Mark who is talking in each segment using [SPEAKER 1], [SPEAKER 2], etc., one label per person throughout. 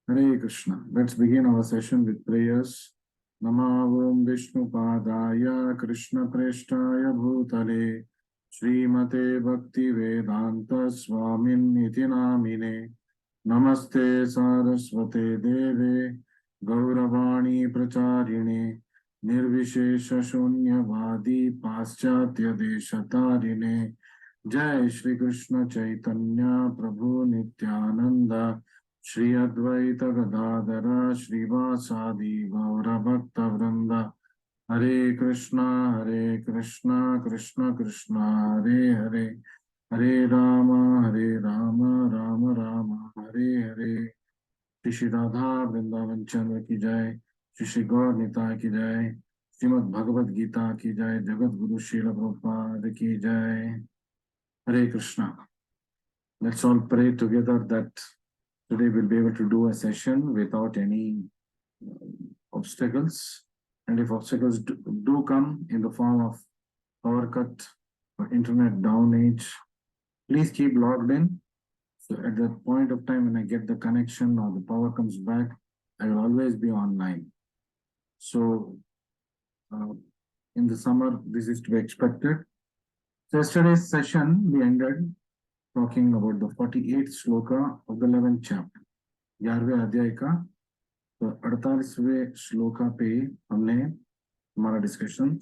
[SPEAKER 1] Hare Krishna. Let's begin our session with prayers. Namavam Vishnu Padaya Krishna Preshtaya Bhutale Srimate Bhakti Vedanta Swamin Niti Namine Namaste Saraswate Deve Gauravani Pracharine Nirvishesha Shunyavadi Paschatya Deshatarine Jai Shri Krishna Chaitanya Prabhu Nityananda Shri Advaita Gadadara Srivasadi Gaura Bhakta Vrinda Hare Krishna Krishna Krishna Hare Hare Hare Rama Rama Rama Hare Hare Shri Shri Radha Vrindavan Chandra ki jai, Shri Shri Gaur Nitai ki jai, Srimad Bhagavad Gita ki jai, Jagat Guru Srila Prabhupada ki jai. Hare Krishna. Let's all pray together that today we'll be able to do a session without any obstacles. And if obstacles do come in the form of power cut or internet downage, please keep logged in. So at that point of time when I get the connection or the power comes back, I will always be online. So in the summer, this is to be expected. So yesterday's session, we ended talking about the 48th shloka of the 11th chapter. 11वें अध्याय का तो 48वें श्लोका पे हमने हमारा discussion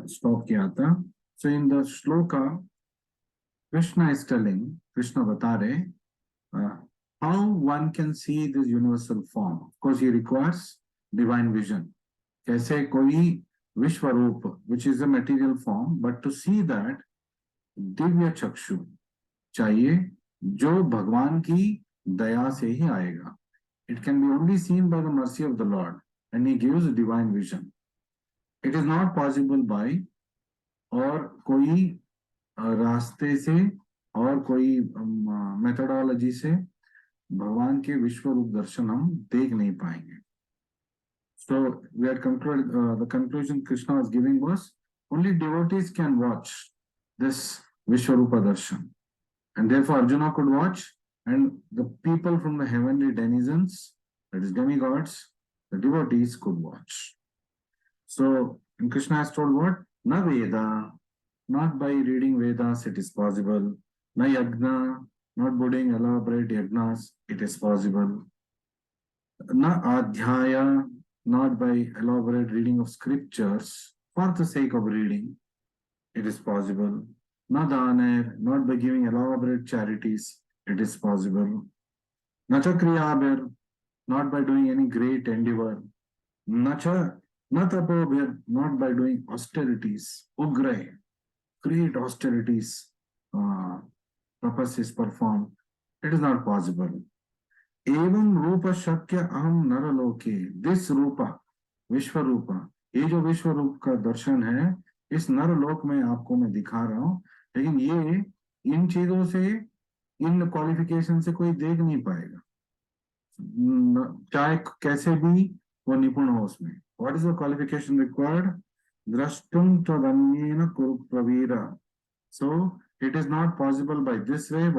[SPEAKER 1] stop किया था. So in the shloka, Krishna is telling, Krishna बता रहे how one can see this universal form. Of course, he requires divine vision. कैसे कोई विश्व रूप, which is a material form, but to see that Divya चक्षु चाहिए जो भगवान की दया से ही आएगा. It can be only seen by the mercy of the Lord, and he gives divine vision. It is not possible by और कोई रास्ते से और कोई मेथोडोलॉजी से भगवान के विश्व रूप दर्शन हम देख नहीं पाएंगे. So we had concluded, the conclusion Krishna was giving was only devotees can watch this Vishwarupa Darshan, and therefore Arjuna could watch, and the people from the heavenly denizens, that is demigods, the devotees could watch. So and Krishna has told what? Na Veda, not by reading Vedas it is possible. Na Yagna, not doing elaborate yagnas, it is possible. Na Adhyaya, not by elaborate reading of scriptures for the sake of reading, it is possible. Na Daner, not by giving elaborate charities, it is possible. Na Chakriyabir, not by doing any great endeavor. Na Tapobir, not by doing austerities. Ugre, great austerities, purpose is performed. It is not possible. एवं रूप शक्य अहम नरलोके, this रूपा विश्व रूपा, ये जो विश्व रूप का दर्शन है इस नरलोक में आपको मैं दिखा रहा हूं, लेकिन ये इन चीजों से, इन क्वालिफिकेशन से कोई देख नहीं पाएगा, चाहे कैसे भी वो निपुण हो उसमें. What is the qualification required? द्रष्टुम तदन्येन कुरु प्रवीरा. So it is not possible by this way.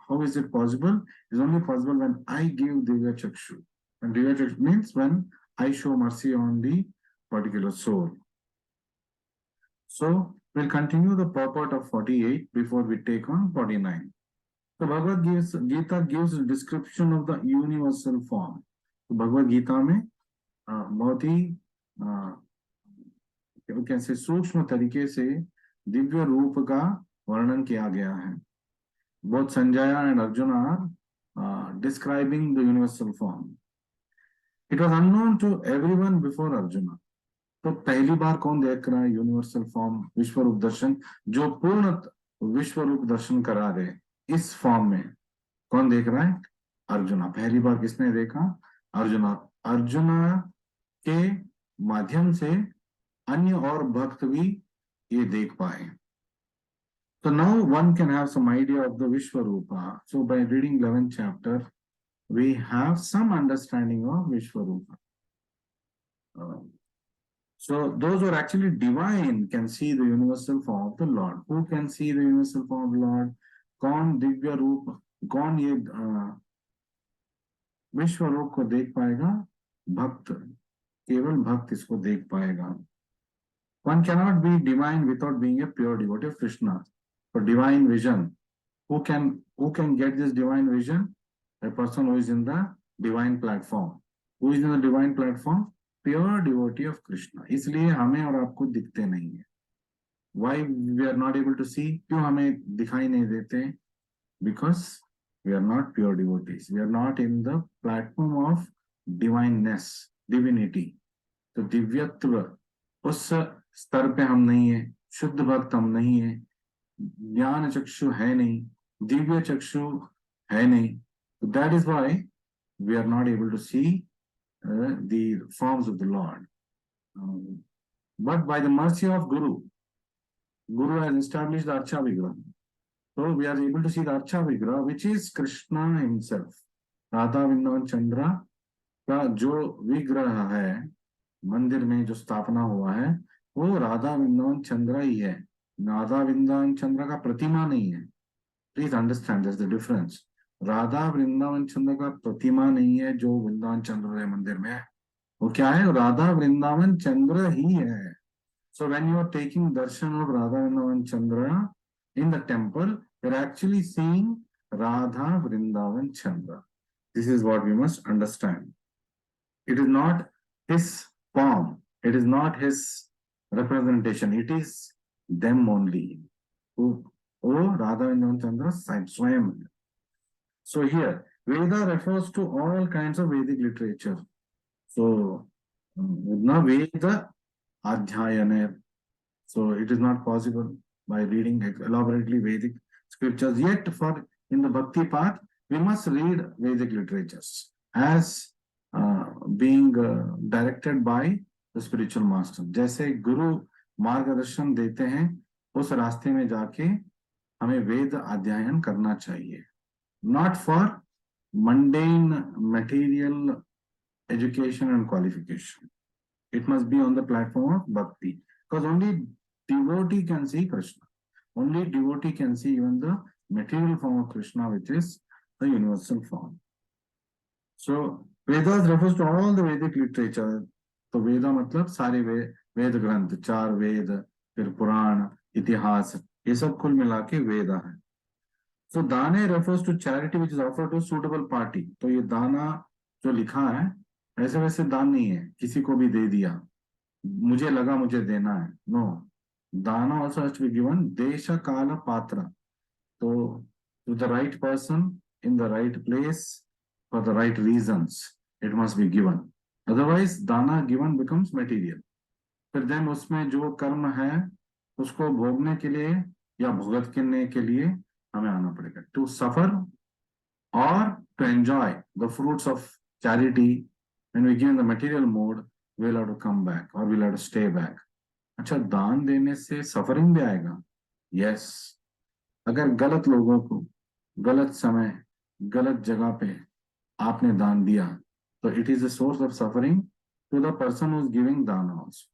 [SPEAKER 1] How is it possible? It is only possible when I give Divya Chakshu. And Divya Chakshu means when I show mercy on the particular soul. So we'll continue the purport of 48 before we take on 49. So Bhagavad Gita gives a description of the universal form. So Bhagavad Gita में बहुत ही we can say सूक्ष्म तरीके से दिव्य रूप का वर्णन किया गया है. Both Sanjaya and Arjuna are describing the universal form. It was unknown to everyone before Arjuna. तो पहली बार कौन देख रहा है यूनिवर्सल फॉर्म विश्व रूप दर्शन, जो पूर्ण विश्व रूप दर्शन करा रहे इस फॉर्म में कौन देख रहा है? अर्जुना. पहली बार किसने देखा? अर्जुना. अर्जुना के माध्यम से अन्य और भक्त भी ये देख पाए. So now one can have some idea of the Vishwarupa. So by reading 11th chapter, we have some understanding of Vishwarupa. So those who are actually divine can see the universal form of the Lord. Who can see the universal form of the Lord? कौन दिव्य रूप, कौन ये विश्व रूप को देख पाएगा भक्त, केवल भक्त इसको देख पाएगा। One cannot be divine without being a pure devotee of Krishna. For divine vision, who can get this divine vision? A person who is in the divine platform. Who is in the divine platform? Pure devotee of Krishna. इसलिए हमें और आपको दिखते नहीं है। Why we are not able to see? क्यों हमें दिखाई नहीं देते? Because we are not pure devotees. We are not in the platform of divineness, divinity. तो दिव्यत्व उस स्तर पे हम नहीं है, शुद्ध भक्त हम नहीं है, ज्ञान चक्षु है नहीं, दिव्य चक्षु है नहीं। That is why we are not able to see the forms of the lord. But by the mercy of guru, guru has established the अर्चा विग्रह, so we are able to see the archa vigraha which is Krishna himself। Radha Vrindavan Chandra का जो विग्रह है मंदिर में जो स्थापना हुआ है वो राधा वृंदावन चंद्र ही है, राधा वृंदावन चंद्र का प्रतिमा नहीं है। Please understand this the difference. Radha Vrindavan Chandra का प्रतिमा नहीं है जो वृंदावन चंद्र मंदिर में है, वो क्या है? राधा वृंदावन चंद्र ही है। So when you are taking darshan of Radha Vrindavan Chandra in the temple, you're actually seeing Radha Vrindavan Chandra. This is what we must understand. It is not his form, it is not his representation, it is them only. Oh, Radha Vrindavan Chandra Swayam. So here, Veda refers to all kinds of Vedic literature. So, na Veda Adhyayane. So it is not possible by reading elaborately Vedic scriptures. Yet for in the Bhakti path, we must read Vedic literatures as being directed by the spiritual master. जैसे गुरु मार्गदर्शन देते हैं उस रास्ते में जाके हमें वेद अध्ययन करना चाहिए। Not for mundane material education and qualification. It must be on the platform of bhakti, because only devotee can see Krishna. Only devotee can see even the material form of Krishna, which is the universal form. So Vedas refers to all the Vedic literature. तो वेदा मतलब सारे वेद ग्रंथ, चार वेद, फिर पुराण, इतिहास, ये सब कुल मिला के वेदा है। So दाने refers to charity which is offered to suitable party. तो ये दाना जो लिखा है ऐसे वैसे दान नहीं है, किसी को भी दे दिया, मुझे लगा मुझे देना है, no. Dana also has to be given desha kala patra. So to the right person in the right place for the right reasons it must be given. Otherwise dana given becomes material. फिर then उसमें जो कर्म है उसको भोगने के लिए या भुगत करने के लिए हमें आना पड़ेगा। To suffer or to enjoy the fruits of charity when we give in the material mode, we'll have to come back or we'll have to stay back. अच्छा, दान देने से सफरिंग भी आएगा? यस। अगर गलत लोगों को गलत समय गलत जगह पे आपने दान दिया तो it is a source of suffering to the person who is giving daan also.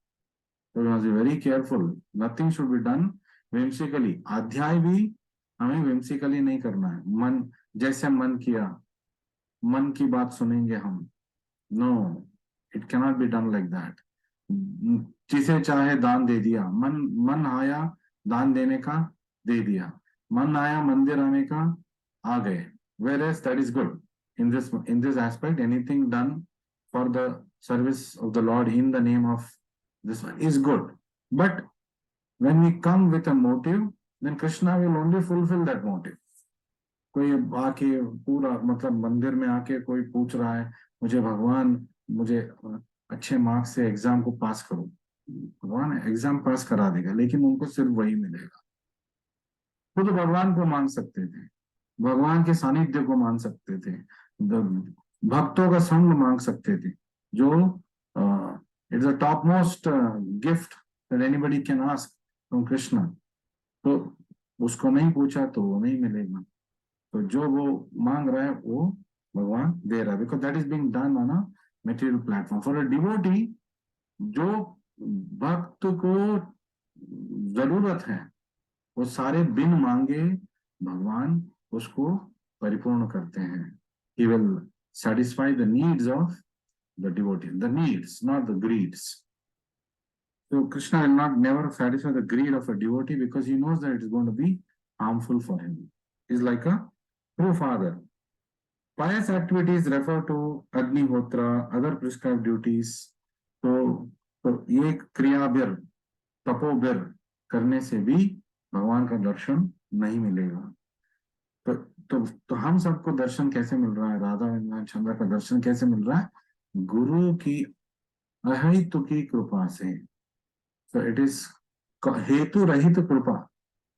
[SPEAKER 1] तो you must be very careful. Nothing should be done whimsically। अध्याय भी हमें whimsically नहीं करना है। मन जैसे मन किया, मन की बात सुनेंगे हम, no, it cannot be done like that. जिसे चाहे दान दे दिया, मन आया दान देने का, दे दिया, मन आया मंदिर आने का, आ गए। Whereas that is good in this aspect, anything done for the service of the Lord in the name of this one is good. But when we come with a motive, then Krishna will only fulfill that motive. कोई आके पूरा मतलब मंदिर में आके कोई पूछ रहा है मुझे भगवान मुझे अच्छे मार्क्स से एग्जाम को पास करो, भगवान एग्जाम पास करा देगा, लेकिन उनको सिर्फ वही मिलेगा। खुद तो भगवान को मांग सकते थे, भगवान के सानिध्य को मांग सकते थे, भक्तों का संग मांग सकते थे, जो it's a top most gift that anybody can ask from Krishna. तो उसको नहीं पूछा तो वो नहीं मिलेगा। तो जो वो मांग रहा है वो भगवान दे रहा है, because that is being done on a material platform. For a devotee, जो भक्त को जरूरत है वो सारे बिन मांगे भगवान उसको परिपूर्ण करते हैं। He will satisfy the needs of the devotee, the needs, not the greeds. So Krishna will not never satisfy the greed of a devotee because he knows that it is going to be harmful for him. He's like a true father. Pious activities refer to Agnihotra, other prescribed duties. तो ये क्रियाबिर तपोबिर करने से भी भगवान का दर्शन नहीं मिलेगा। तो हम सबको दर्शन कैसे मिल रहा है? राधा वृंदावन चंद्र का दर्शन कैसे मिल रहा है? गुरु की अहेतु की कृपा से। So it is hetu rahit kripa,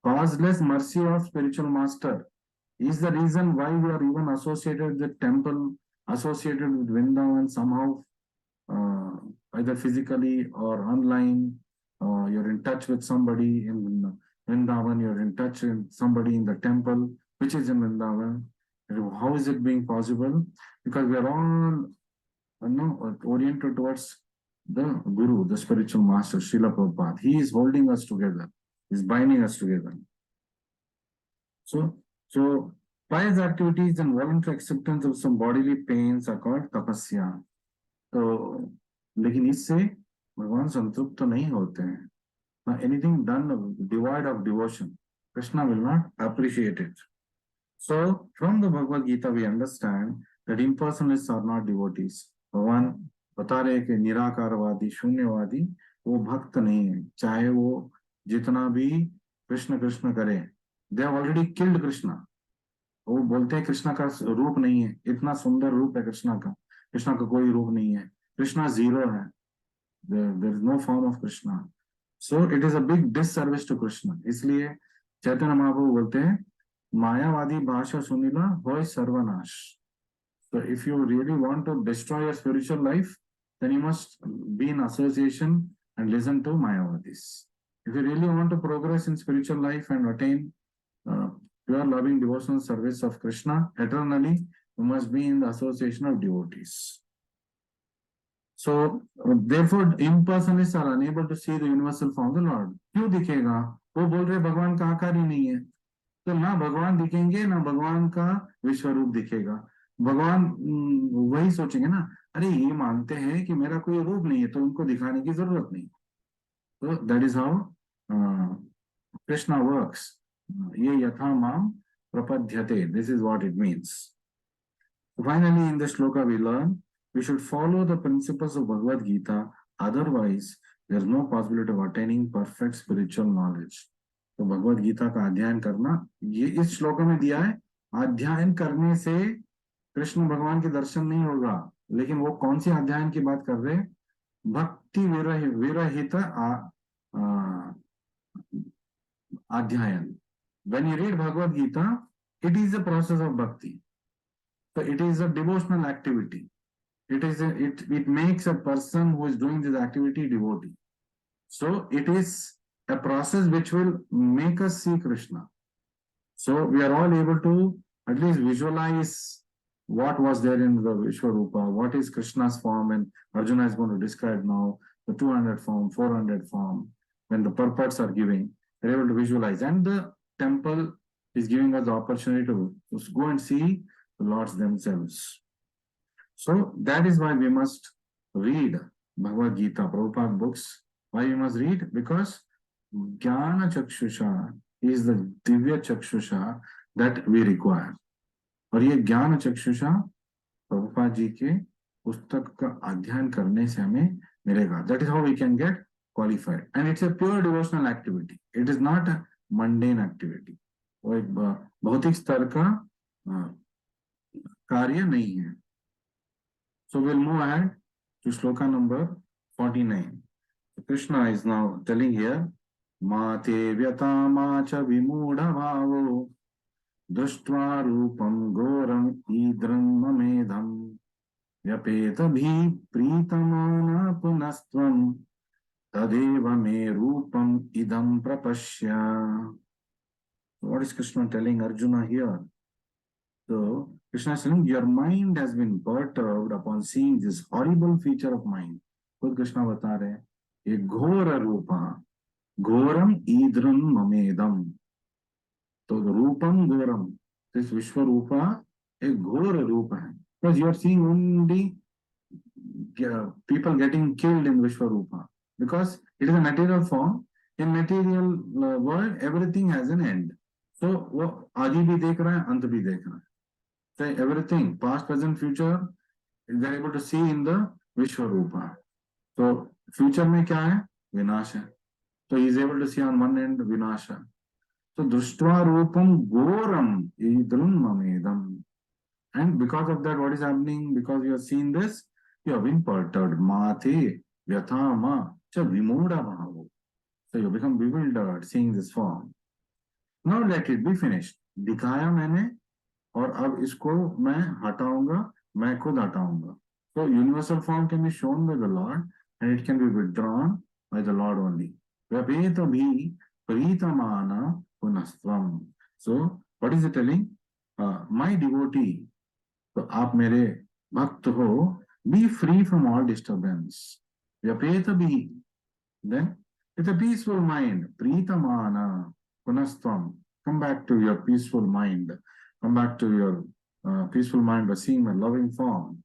[SPEAKER 1] causeless mercy of spiritual master is the reason why we are even associated with the temple, associated with Vrindavan somehow, either physically or online. You're in touch with somebody in Vrindavan, you're in touch with somebody in the temple, which is in Vrindavan. How is it being possible? Because we are all oriented towards the Guru, the spiritual master, Srila Prabhupada. He is holding us together, he is binding us together. So pious activities and voluntary acceptance of some bodily pains are called tapasya. तो लेकिन इससे भगवान संतुष्ट तो नहीं होते हैं. Anything done devoid of devotion, Krishna will not appreciate it. So from the Bhagavad Gita we understand that impersonalists are not devotees. भगवान बता रहे कि निराकारवादी, शून्यवादी वो भक्त नहीं है, चाहे वो जितना भी कृष्ण कृष्ण करे. They have already killed Krishna. वो बोलते हैं कृष्णा का रूप नहीं है, इतना सुंदर रूप है कृष्णा का कोई रूप नहीं है, कृष्णा जीरो है. There is no form of Krishna. So it is a big disservice to Krishna. इसलिए चैतन्य महाप्रभु बोलते हैं मायावादी भाषा सुनिला होय सर्वनाश. So if you really want to destroy your spiritual life, then you must be in association and listen to Mayavadis. If you really want to progress in spiritual life and attain pure loving devotional service of Krishna eternally, you must be in the association of devotees. So therefore impersonalists are unable to see the universal form of the Lord. क्यों दिखेगा? वो बोल रहे भगवान का आकार ही नहीं है, तो ना भगवान दिखेंगे ना भगवान का विश्व रूप दिखेगा. भगवान वही सोचेंगे ना, अरे ये मानते हैं कि मेरा कोई रूप नहीं है तो उनको दिखाने की जरूरत नहीं. So that is how Krishna works. ये यथा माम prapadyate. This is what it means. Finally, in this shloka we learn we should follow the principles of Bhagavad Gita. Otherwise, there is no possibility of attaining perfect spiritual knowledge. तो भगवद गीता का अध्ययन करना ये इस श्लोक में दिया है. अध्ययन करने से कृष्ण भगवान के दर्शन नहीं होगा. लेकिन वो कौन सी अध्ययन की बात कर रहे हैं? भक्ति विरहित अध्ययन. When you read Bhagavad Gita, it is a process of bhakti. So it is a devotional activity. It makes a person who is doing this activity devotee. So it is a process which will make us see Krishna. So we are all able to at least visualize what was there in the Vishwarupa, what is Krishna's form, and Arjuna is going to describe now the 200 form, 400 form. When the purports are giving, they're able to visualize, and the temple is giving us the opportunity to go and see the lords themselves. So that is why we must read Bhagavad Gita, Prabhupada books. Why we must read? Because Jnana Chakshusha is the Divya Chakshusha that we require. और ये ज्ञान चक्षुषा प्रभुपाद जी के पुस्तक का अध्ययन करने से हमें मिलेगा. That is how we can get qualified. And it's a pure devotional activity. It is not a mundane activity. वो एक भौतिक स्तर का कार्य नहीं है. So we'll move ahead to shloka number 49. Krishna is now telling here, Mate vyata macha vimudha bhavo दृष्ट्वा रूपम घोरम ईद्रं ममेधम व्यपेतभि प्रीतमाना पुनस्त्वं तदेव मे रूपम इदं प्रपश्य. What is Krishna telling Arjuna here? So Krishna is saying your mind has been perturbed upon seeing this horrible feature of mind. खुद कृष्णा बता रहे हैं ये घोर रूपा घोरम ईद्रं ममेदम. तो रूपम घोरम, इस विश्व रूपा एक घोर रूप है. Because you are seeing only people getting killed in Vishwarupa. Because it is a material form. In material world, everything has an end. So वो आगे भी देख रहा है, अंत भी देख रहा है. So everything, past, present, future, they are able to see in the Vishwarupa. So future में क्या है? विनाश है. So he is able to see on one end vinasha. So drishtva rupam goram idrum mamedam. And because of that, what is happening? Because you have seen this, you have been perturbed. Mate vyathama cha vimuda bhavo. So you become bewildered seeing this form. Now let it be finished. दिखाया मैंने और अब इसको मैं हटाऊंगा, मैं खुद हटाऊंगा. So universal form can be shown by the Lord and it can be withdrawn by the Lord only. व्यपेत भी प्रीतमाना पुनस्त्वम. So what is it telling? My devotee, तो आप मेरे भक्त हो, be free from all disturbance. व्यपेत भी, then with a peaceful mind, pritamana punastvam, come back to your peaceful mind, come back to your peaceful mind by seeing my loving form.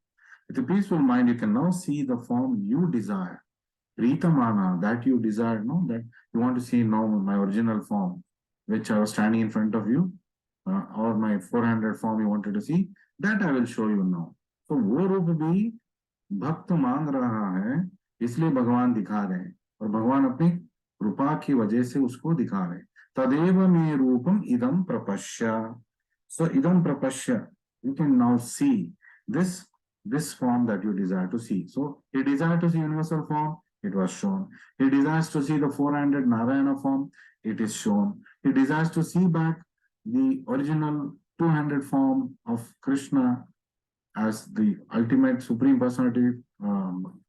[SPEAKER 1] With a peaceful mind, you can now see the form you desire. Pritamana, that you desire, no, that you want to see now my original form, which I was standing in front of you, or my 400 form you wanted to see, that I will show you now. So वो रूप भी भक्त मांग रहा है, इसलिए भगवान दिखा रहे हैं, और भगवान अपनी कृपा की वजह से उसको दिखा रहे हैं. तदेव मे रूपम इदम प्रपश्य. So idam prapashya, you can now see this form that you desire to see. So he desired to see universal form, it was shown. He desires to see the 400 Narayana form, it is shown. He desires to see back the original 200 form of Krishna as the ultimate supreme personality,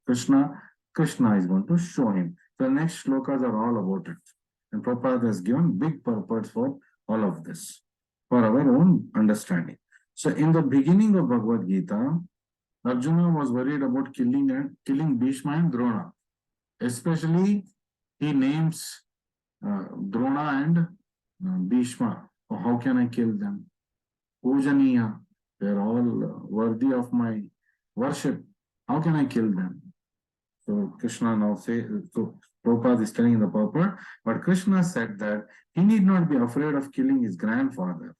[SPEAKER 1] Krishna. Krishna is going to show him. The next shlokas are all about it. And Prabhupada has given big purpose for all of this, for our own understanding. So in the beginning of Bhagavad Gita, Arjuna was worried about killing Bhishma and Drona. Especially, he names Drona and Bhishma. Oh, how can I kill them? Pujaniya, they are all worthy of my worship. How can I kill them? So Krishna now says, so Prabhupada is telling the purport, but Krishna said that he need not be afraid of killing his grandfather.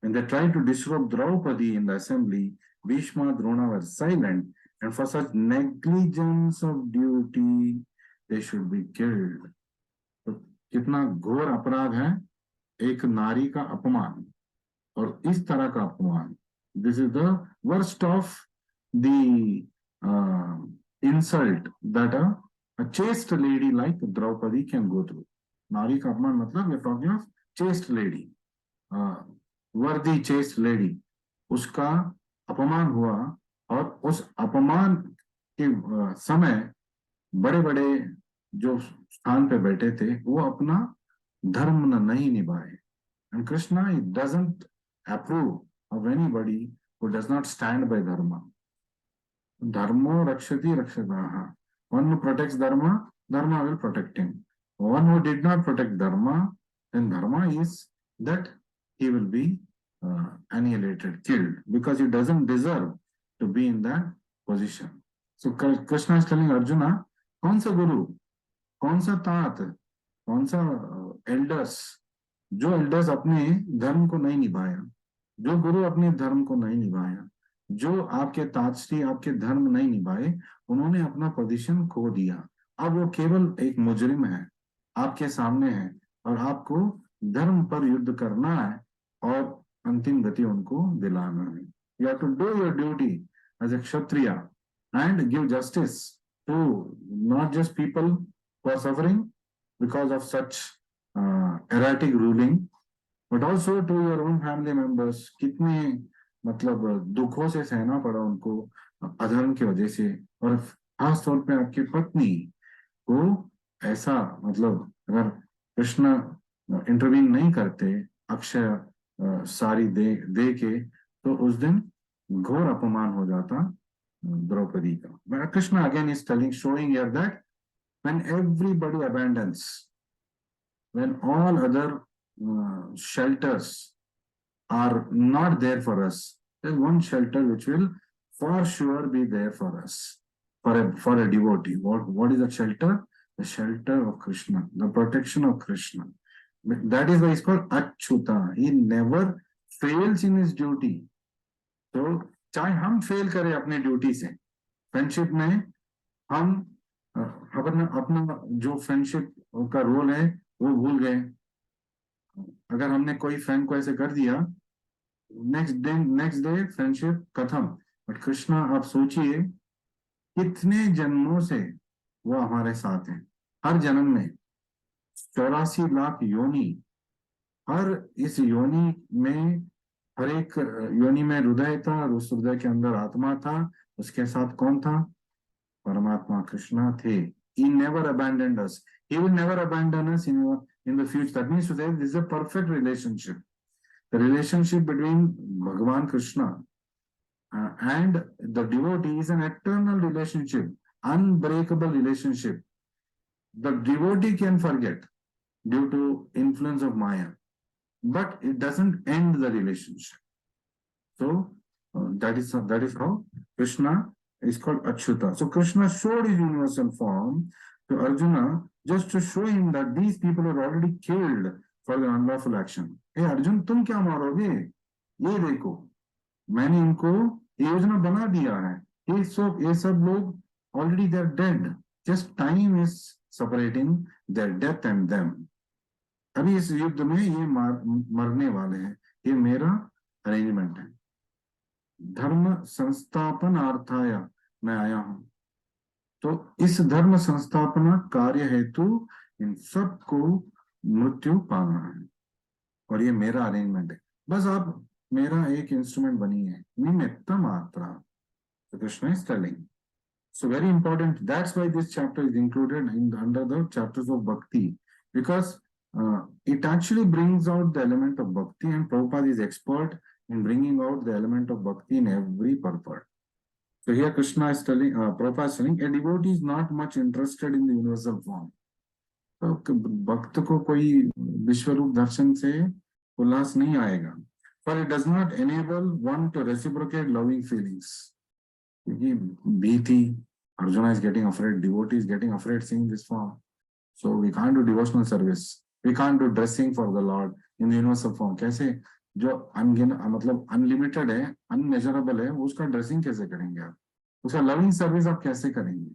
[SPEAKER 1] When they tried to disrobe Draupadi in the assembly, Bhishma, Drona were silent, and for such negligence of duty, they should be killed. तो कितना घोर अपराध है एक नारी का अपमान, और इस तरह का अपमान. This is the worst of the insult that a chaste lady like Draupadi can go through. नारी का अपमान मतलब we are talking of chaste lady, worthy chaste lady. उसका अपमान हुआ, और उस अपमान के समय बड़े बड़े जो स्थान पे बैठे थे वो अपना धर्म नहीं निभाए. And Krishna doesn't approve of anybody who does not stand by dharma. Dharmo rakshati rakshataha. One who protects dharma, dharma will protect him. One who did not protect dharma, then dharma is that he will be annihilated, killed, because he doesn't deserve to be in that position. So Krishna is telling Arjuna, कौन सा गुरु, कौन सा तात, कौन सा elders, जो elders अपने धर्म को नहीं निभाया, जो गुरु अपने धर्म को नहीं निभाया, जो आपके ताजश्री आपके धर्म नहीं निभाए, उन्होंने अपना पोजीशन खो दिया. अब वो केवल एक मुजरिम है, आपके सामने है, और आपको धर्म पर युद्ध करना है और अंतिम गति उनको दिलाना है. You have to do your duty as a kshatriya and give justice to not just people who are suffering because of such erratic ruling, but also to your own family members. कितने मतलब दुखों से सहना पड़ा उनको अधर्म की वजह से, और खास तौर पे आपकी पत्नी को ऐसा, मतलब अगर कृष्ण इंटरवीन नहीं करते अक्षय सारी दे के, तो उस दिन घोर अपमान हो जाता द्रौपदी का. But Krishna again is showing here that when everybody abandons, when all other shelters are not there for us, there's one shelter which will for sure be there for us, for a devotee. What is the shelter? The shelter of Krishna, the protection of Krishna. That is why it's called Achyuta. He never fails in his duty. तो चाहे हम fail करें अपने duty से, friendship में हम अपना अपना जो फ्रेंडशिप का रोल है वो भूल गए. अगर हमने कोई फ्रेंड को ऐसे कर दिया, नेक्स्ट डे फ्रेंडशिप खत्म. बट कृष्णा, आप सोचिए कितने जन्मों से वो हमारे साथ है. हर जन्म में 84 लाख योनि, हर इस योनि में, हर एक योनि में हृदय था और उस हृदय के अंदर आत्मा था. उसके साथ कौन था? परमात्मा कृष्णा थे. He never abandoned us. He will never abandon us in the future. That means to say this is a perfect relationship. The relationship between Bhagavan Krishna and the devotee is an eternal relationship, unbreakable relationship. The devotee can forget due to influence of Maya, but it doesn't end the relationship. So that is how Krishna is called Achyuta. So Krishna showed his universal form to Arjuna just to show him that these people are already killed for the unlawful action. Hey Arjun, तुम क्या मारोगे? ये देखो, मैंने इनको योजना बना दिया है. ये सब लोग already they're dead. Just time is separating their death and them. अभी इस युद्ध में ये मरने वाले हैं. ये मेरा अरेंजमेंट है. धर्म संस्थापनार्थाय मैं आया हूं. तो इस धर्म संस्थापना कार्य हेतु इन सबको मृत्यु पाना है और ये मेरा अरेंजमेंट है. बस आप मेरा एक इंस्ट्रूमेंट बनी है. निमित्त मात्रा. So Krishna is telling. So very important. That's why this chapter is included under the chapters of bhakti, because it actually brings out the element of bhakti, and Prabhupada is expert in bringing out the element of bhakti in every purport. So here Krishna is telling, Prabhupada is telling, a devotee is not much interested in the universal form. तो भक्त को कोई विश्वरूप दर्शन से उल्लास नहीं आएगा. For it does not enable one to reciprocate loving feelings. क्योंकि भीति, Arjuna is getting afraid, devotee is getting afraid seeing this form. So we can't do devotional service. We can't do dressing for the Lord in the universal form. कैसे? जो मतलब unlimited है, unmeasurable है, उसका dressing कैसे करेंगे आप? उसका लविंग सर्विस आप कैसे करेंगे?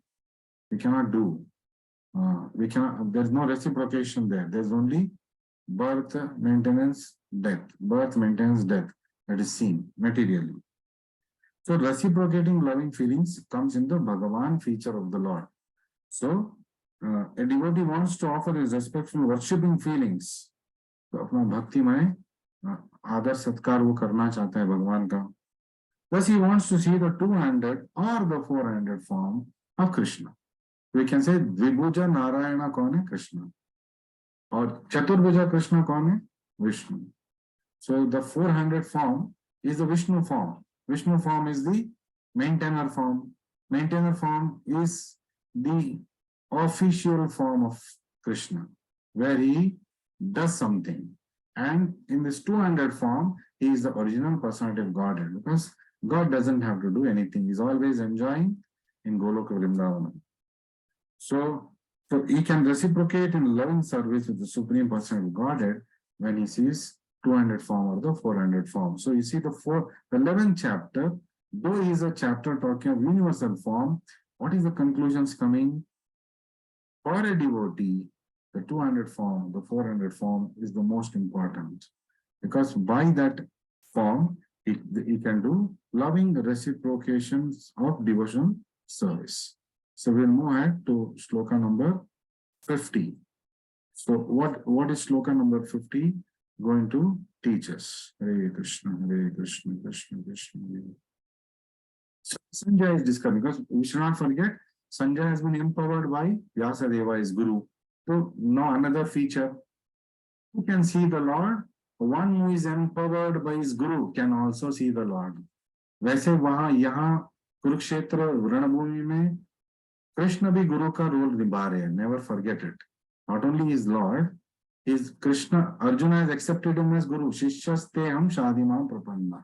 [SPEAKER 1] We cannot do. We cannot. There's no reciprocation there. There's only birth, maintenance, death. Birth, maintenance, death. That is seen materially. So reciprocating loving feelings comes in the Bhagavan feature of the Lord. So a devotee wants to offer his respectful worshipping feelings. तो अपना भक्तिमय आदर सत्कार वो करना चाहता है भगवान का. Thus he wants to see the two-handed or the four-handed form of Krishna. We can say Dvibhuja Narayana कौन है? Krishna. और चतुर्भुजा Krishna कौन है? Vishnu. So the four-handed form is the Vishnu form. Vishnu form is the maintainer form. Maintainer form is the official form of Krishna, where he does something. And in this two-handed form, he is the original personality of Godhead, because God doesn't have to do anything. He's always enjoying in Goloka Vrindavana. So he can reciprocate in loving service with the Supreme Personality of Godhead when he sees two-handed form or the four-handed form. So you see the 11th chapter, though is a chapter talking of universal form, what is the conclusions coming? For a devotee, the two-handed form, the four-handed form is the most important, because by that form, he can do loving reciprocations of devotion service. So we'll move ahead to shloka number 50. So what is shloka number 50 going to teach us? Hare Krishna, Krishna Krishna. So Sanjay is discussing, because we should not forget, Sanjay has been empowered by Vyasadeva, his guru. So now another feature, who can see the Lord? One who is empowered by his guru can also see the Lord. वैसे वहां यहाँ कुरुक्षेत्र रणभूमि में कृष्ण भी गुरु का role निभा रहे हैं. Never forget it. Not only his Lord, his Krishna, Arjuna has accepted him as guru. Shishyaste ham shadimam prapanna.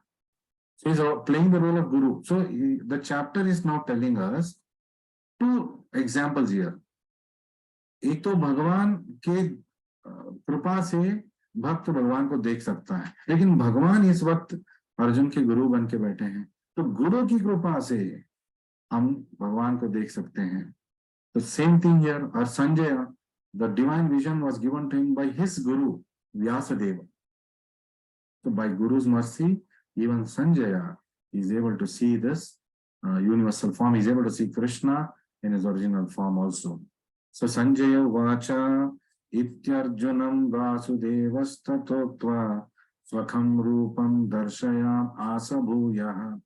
[SPEAKER 1] So he's playing the role of Guru. So the chapter is now telling us two examples here. एक तो भगवान के कृपा से भक्त भगवान को देख सकता है, लेकिन भगवान इस वक्त अर्जुन के गुरु बन के बैठे हैं, तो गुरु की कृपा से हम भगवान को देख सकते हैं. तो सेम थिंग हियर. और Sanjay, the divine vision was given to him by his guru Vyasadeva. So by Guru's mercy, even Sanjaya is able to see this universal form. He is able to see Krishna in his original form also. So Sanjaya vacha ityarjunam vasudevastatoktva swakham rupam darshayam asabhuyah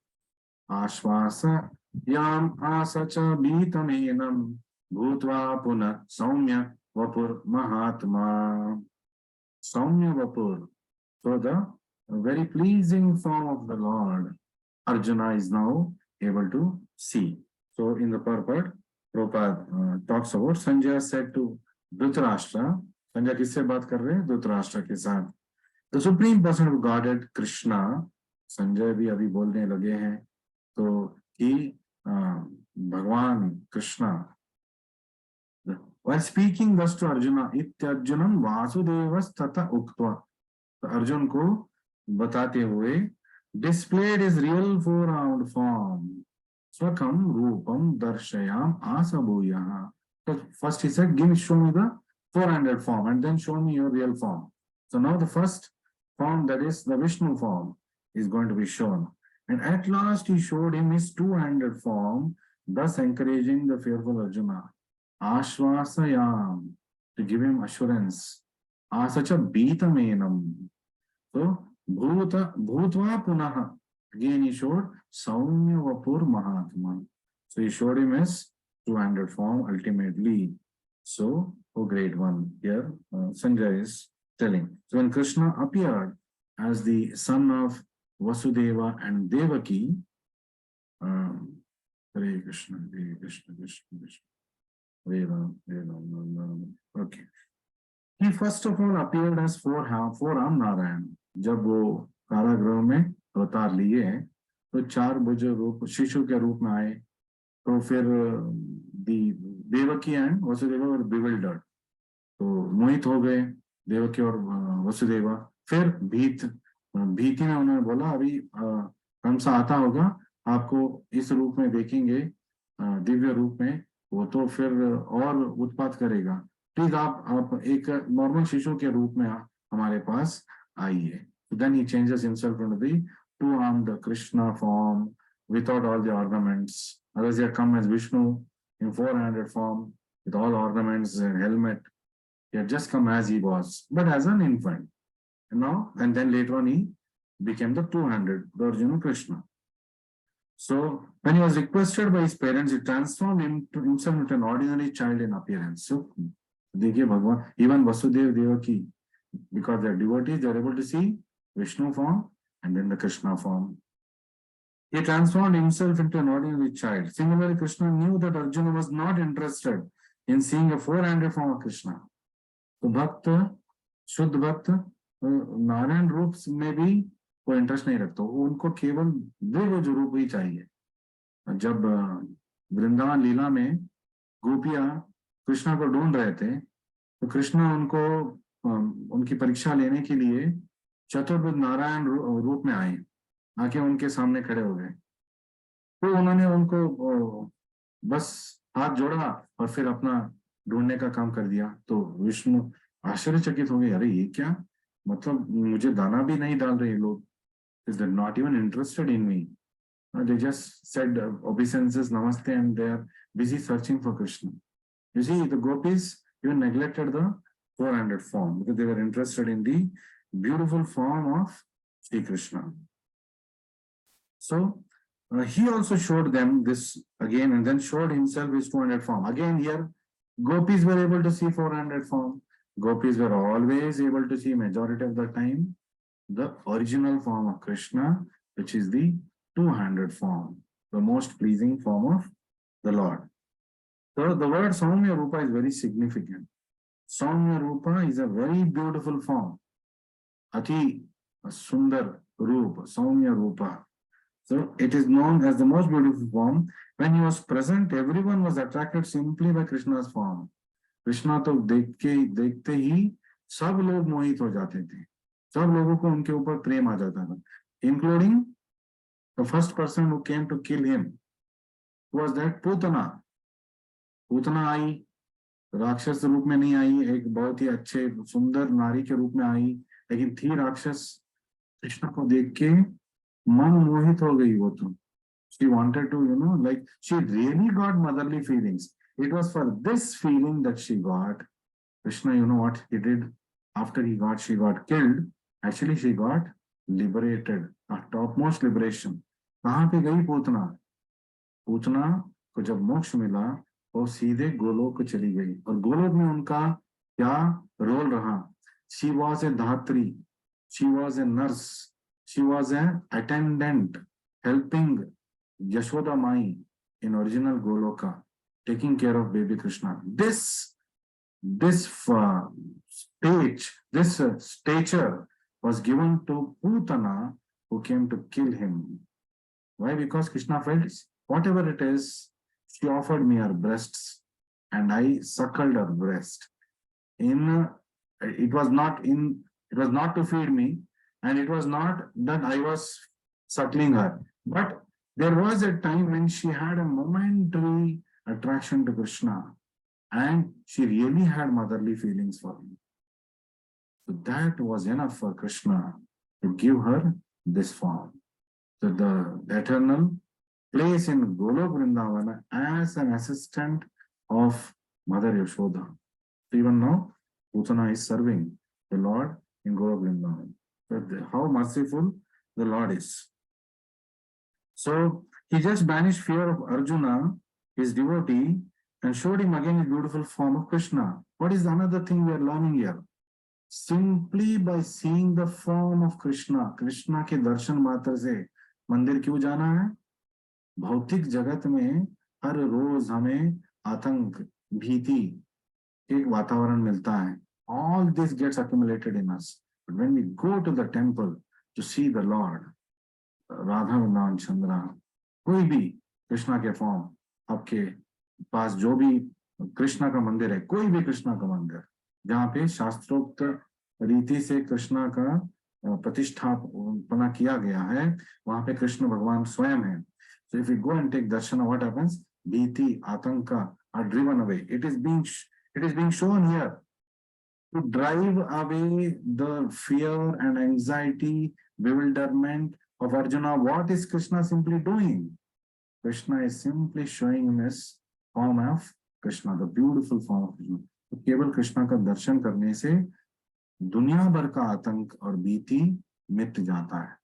[SPEAKER 1] ashvasa yam asacha bhitamenam bhutva puna saumya vapur mahatma. Saumya vapur. So the a very pleasing form of the Lord, Arjuna is now able to see. So in the purport, Prabhupada talks about Sanjaya said to Dhritarashtra. Sanjaya किससे बात कर रहे हैं? धृतराष्ट्र के साथ. The supreme person of Godhead Krishna, Sanjay भी अभी बोलने लगे हैं, तो कि भगवान Krishna, while speaking thus to Arjuna, इत्यर्जुनम वासुदेवस्तथा उक्त्वा, अर्जुन को बताते हुए, displayed his real four-armed form. Swakam rupam darshayam asabhuyah. So first he said, show me the four-handed form, and then show me your real form. So now the first form, that is the Vishnu form, is going to be shown. And at last he showed him his two-handed form, thus encouraging the fearful Arjuna. Ashvasayam, to give him assurance. Asacha bhitamenam. So Bhutva Punaha. Again he showed Saumya Vapur Mahatma. So he showed him his two-handed form ultimately. So, oh great one, here Sanjay is telling. So when Krishna appeared as the son of Vasudeva and Devaki, Hare Krishna, Hare Krishna, Krishna Krishna, Hare Ram, Hare Ram. Okay. He first of all appeared as four-armed Narayan. जब वो कारागृह में अवतार लिए तो चार भुज रूप शिशु के रूप में आए, तो फिर Devaki and Vasudeva were bewildered, तो मोहित हो गए देवकी और वसुदेवा. फिर भीति में उन्होंने बोला अभी कंसा आता होगा, आपको इस रूप में देखेंगे, दिव्य रूप में, वो तो फिर और उत्पात करेगा, प्लीज आप एक नॉर्मल शिशु के रूप में हमारे पास आइए. Then he changes himself into the two-armed Krishna form without all the ornaments. Otherwise, he had come as Vishnu in four-handed form with all ornaments and helmet. He had just come as he was, but as an infant. And then later on, he became the two-handed, the original Krishna. So when he was requested by his parents, he transformed himself into an ordinary child in appearance. So, देखिए भगवान, even Vasudeva Devaki, because they are devotees, they are able to see Vishnu form and then the Krishna form. He transformed himself into an ordinary child. Similarly, Krishna knew that Arjuna was not interested in seeing a four-handed form of Krishna. So Bhakta, Shuddh Bhakta, Narayan रूप में भी कोई interest नहीं रखता, उनको केवल दिव्य रूप ही चाहिए. जब वृंदावन लीला में गोपियां कृष्णा को ढूंढ रहे थे, तो कृष्णा उनको उनकी परीक्षा लेने के लिए चतुर्भुज नारायण रूप में आए, आके उनके सामने खड़े हो गए. तो उन्होंने उनको बस हाथ जोड़ा और फिर अपना ढूंढने का काम कर दिया. तो विष्णु आश्चर्यचकित हो गए, अरे ये क्या, मतलब मुझे दाना भी नहीं डाल रहे लोग, is not even interested in me. They just said obeisances, namaste, and they are busy searching for Krishna. You see, the gopis even neglected the four-handed form because they were interested in the beautiful form of Sri Krishna. So he also showed them this again, and then showed himself his two-handed form. Again here, gopis were able to see four-handed form. Gopis were always able to see majority of the time the original form of Krishna, which is the two-handed form, the most pleasing form of the Lord. So the word Saumya Rupa is very significant. Saumya Rupa is a very beautiful form. Ati Sundar Rupa, Saumya Rupa. So it is known as the most beautiful form. When he was present, everyone was attracted simply by Krishna's form. Krishna तो देखते ही सब लोग मोहित हो जाते थे, सब लोगों को उनके ऊपर प्रेम आ जाता था, including the first person who came to kill him was that Putana. Putana आई, राक्षस रूप में नहीं आई, एक बहुत ही अच्छे सुंदर नारी के रूप में आई, लेकिन थी राक्षस. कृष्ण को देख के मन मोहित हो गई वो तो. She wanted to, like, she really got motherly feelings. It was for this feeling that she got. Krishna, you know what he did? After she got killed, actually she got liberated, a topmost liberation. कहाँ पे गई पूतना? पूतना को जब मोक्ष मिला, वो सीधे गोलोक को चली गई. और गोलोक में उनका क्या रोल रहा? She was a धात्री, she was a nurse, she was an attendant, helping Yashoda Mai in original Goloka, taking care of baby Krishna. This stature was given to Putana, who came to kill him. Why? Because Krishna felt, whatever it is, she offered me her breasts, and I suckled her breast. It was not to feed me, and it was not that I was suckling her, but there was a time when she had a momentary attraction to Krishna, and she really had motherly feelings for him. So that was enough for Krishna to give her this form. So the eternal place in Golok Vrindavana as an assistant of Mother Yashoda. So even now, Putana is serving the Lord in Golok Vrindavana. So how merciful the Lord is. So he just banished fear of Arjuna, his devotee, and showed him again his beautiful form of Krishna. What is another thing we are learning here? Simply by seeing the form of Krishna, Krishna के दर्शन मात्र से मंदिर क्यों जाना है? भौतिक जगत में हर रोज हमें आतंक, भीति एक वातावरण मिलता है. All this gets accumulated in us. But when we go to the temple to see the Lord, Radha Vrindavan Chandra, कोई भी कृष्णा के फॉर्म, आपके पास जो भी कृष्णा का मंदिर है, कोई भी कृष्णा का मंदिर जहाँ पे शास्त्रोक्त रीति से कृष्णा का प्रतिष्ठापना किया गया है, वहां पे कृष्ण भगवान स्वयं है. So if you go and take darshan, what happens? Bhiti, atanka are driven away. It is being shown here to drive away the fear and anxiety, bewilderment of Arjuna. What is Krishna simply doing? Krishna is simply showing him his form of Krishna, the beautiful form of Krishna. तो केवल कृष्णा का दर्शन करने से दुनिया भर का आतंक और भीति मिट जाता है.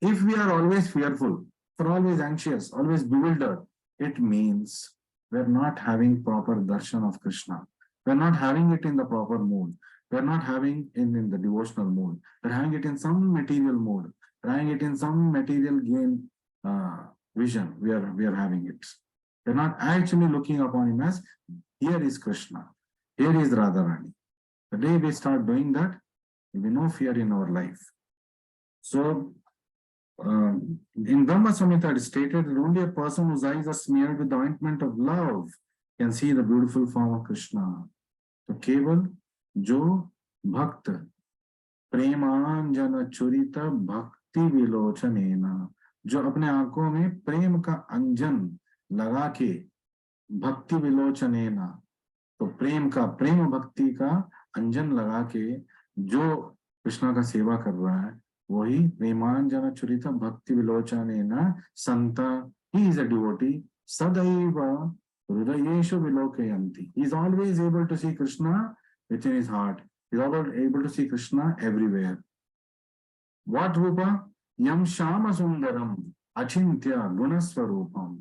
[SPEAKER 1] If we are always fearful, for always anxious, always bewildered, it means we are not having proper darshan of Krishna. We are not having it in the proper mood. We are not having it in the devotional mood. We are having it in some material mood. We are having it in some material gain vision. We are having it. We are not actually looking upon him as, here is Krishna, here is Radharani. The day we start doing that, there will be no fear in our life. So, in Brahma Samhita it is stated that only a person whose eyes are smeared with the ointment of love can see the beautiful form of Krishna. तो केवल जो भक्त प्रेमांजन चुरित भक्ति विलोचनेन, जो अपने आंखों में प्रेम का अंजन लगा के भक्ति विलोचनेन, तो प्रेम भक्ति का अंजन लगा के जो कृष्णा का सेवा कर रहा है, वही प्रेमांजन चुरित भक्ति विलोचनेन संता, he is a devotee, sadaiva Hridayeshu Vilokayanti. He is always able to see Krishna within his heart. He is always able to see Krishna everywhere. What Rupa? Yam Shama Sundaram Achintya Gunaswarupam.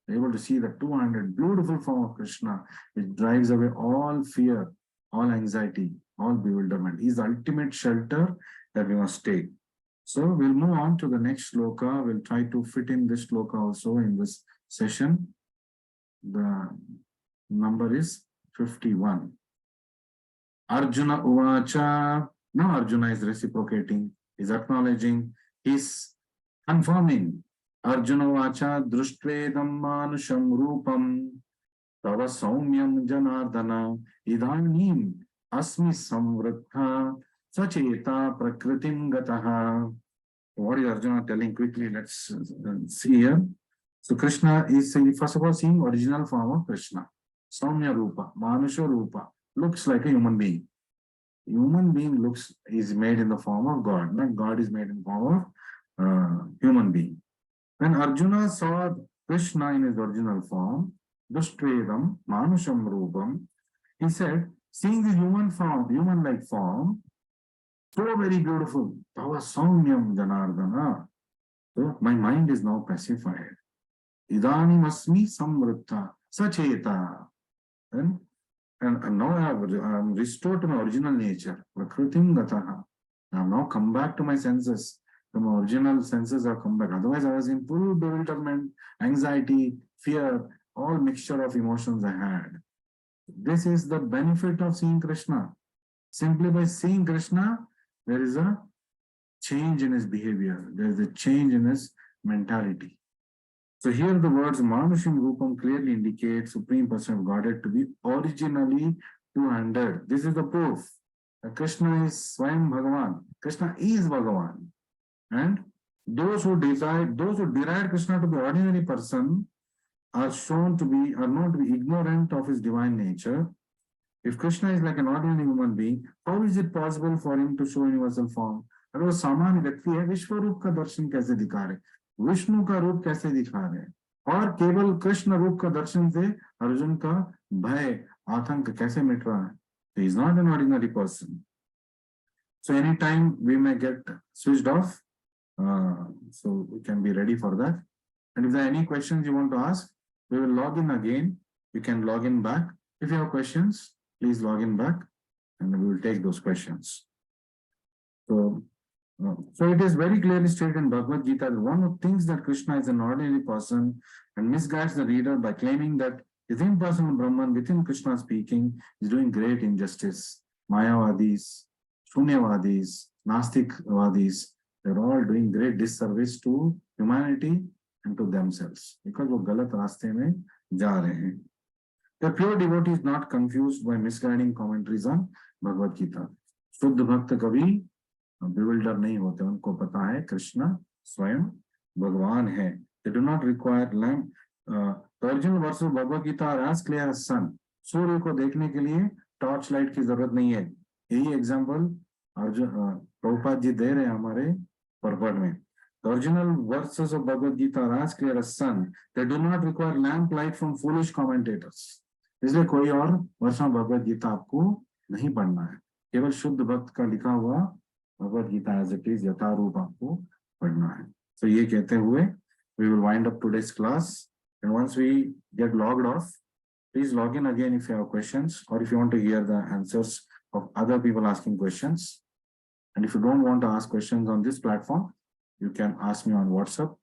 [SPEAKER 1] Able to see the 200 beautiful form of Krishna, which drives away all fear, all anxiety, all bewilderment. He is the ultimate shelter that we must take. So we'll move on to the next sloka. We'll try to fit in this sloka also in this session. The number is 51. Arjuna Uvacha. Now Arjuna is reciprocating, is acknowledging, is confirming Arjuna vacha drishtvedam manusham rupam tava saumyam janardana idanim asmi samvriddha sacheta prakritim gataha. What is Arjuna telling quickly? Let's see here. So Krishna is first of all seeing original form of Krishna. Saumya Rupa, Manusha Rupa, looks like a human being. Human being is made in the form of God, not God is made in the form of human being. When Arjuna saw Krishna in his original form, Dushtvedam, Manusham Rupam, he said, seeing the human form, human-like form, so very beautiful, Tava Saumyam Janardana. So my mind is now pacified. Idanim asmi samvriddha sacheta. And now I am restored to my original nature. Prakritim gataha. I have now come back to my senses. So my original senses have come back. Otherwise, I was in full bewilderment, anxiety, fear, all mixture of emotions I had. This is the benefit of seeing Krishna. Simply by seeing Krishna, there is a change in his behavior. There is a change in his mentality. So here the words Manusham Rupam clearly indicate Supreme Person of Godhead to be originally two-handed. This is the proof that Krishna is Swayam Bhagavan. Krishna is Bhagavan. And those who deride Krishna to be ordinary person are known to be ignorant of his divine nature. If Krishna is like an ordinary human being, how is it possible for him to show universal form? अगर वो सामान्य व्यक्ति है, विश्व रूप का दर्शन कैसे दिखा रहे, विष्णु का रूप कैसे दिखा रहे, और केवल कृष्ण रूप का दर्शन से अर्जुन का भय आतंक कैसे मिट रहा है? He is not an ordinary person. So anytime we may get switched off, so we can be ready for that. And if there are any questions you want to ask, we will log in again. You can log in back. If you have questions, please log in back and we will take those questions. So it is very clearly stated in Bhagavad Gita that one who thinks that Krishna is an ordinary person and misguides the reader by claiming that his impersonal Brahman within Krishna speaking is doing great injustice. Mayavadis, Shunyavadis, Nastikvadis, they're all doing great disservice to humanity and to themselves because वो गलत रास्ते में जा रहे हैं. The pure devotee is not confused by misguiding commentaries on Bhagavad Gita. शुद्ध भक्त कभी bewilder नहीं होते, उनको पता है कृष्ण स्वयं भगवान है. They do not require lamp. The original verses of Bhagavad Gita are as clear as sun. सूर्य को देखने के लिए टॉर्च लाइट की जरूरत नहीं है. यही एग्जाम्पल प्रभुपाद जी दे रहे हैं हमारे परपट में. The original verses of Bhagavad Gita are as clear as sun. They do not require lamplight from foolish commentators. इसलिए कोई और वर्षों भगवद गीता आपको नहीं पढ़ना है, केवल शुद्ध भक्त का लिखा हुआ Bhagavad Gita as it is यथारूप आपको पढ़ना है. So ये कहते हुए we will wind up today's class, and once we get logged off, please log in again if you have questions or if you want to hear the answers of other people asking questions. And if you don't want to ask questions on this platform, you can ask me on WhatsApp.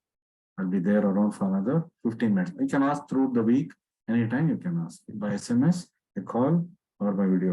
[SPEAKER 1] I'll be there around for another 15 minutes. You can ask through the week. Anytime you can ask by SMS, a call, or by video.